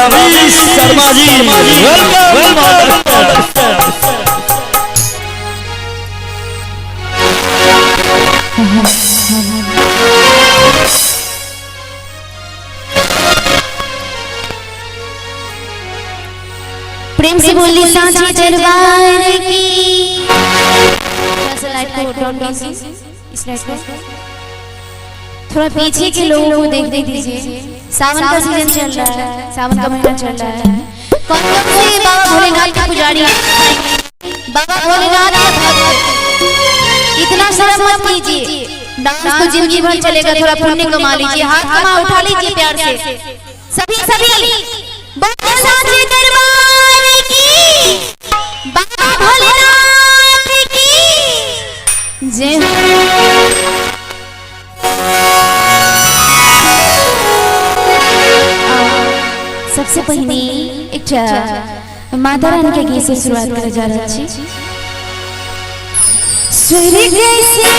रवीश शर्मा जी, प्रेम से बोली सांची दरबार की। थोड़ा पीछे के लोगों को देख दीजिए। सावन का सीजन चल रहा है, सावन का महीना चल रहा है। कौन कौन से बाबा भोलेनाथ के पुजारी, बाबा भोलेनाथ के भक्त, इतना शर्म मत कीजिए। डांस तो जिंदगी भर चलेगा, थोड़ा पुण्य कमा लीजिए, हाथ कमा उठा लीजिए प्यार से। सभी बोलो सांची दरबार की, बाबा भोलेनाथ की जय। सबसे पहले एक माता रानी के गीत से शुरुआत करे जा रहा है। स्वर्ग से दुर्गा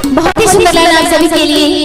बहुत ही सुंदर लगा सभी के लिए।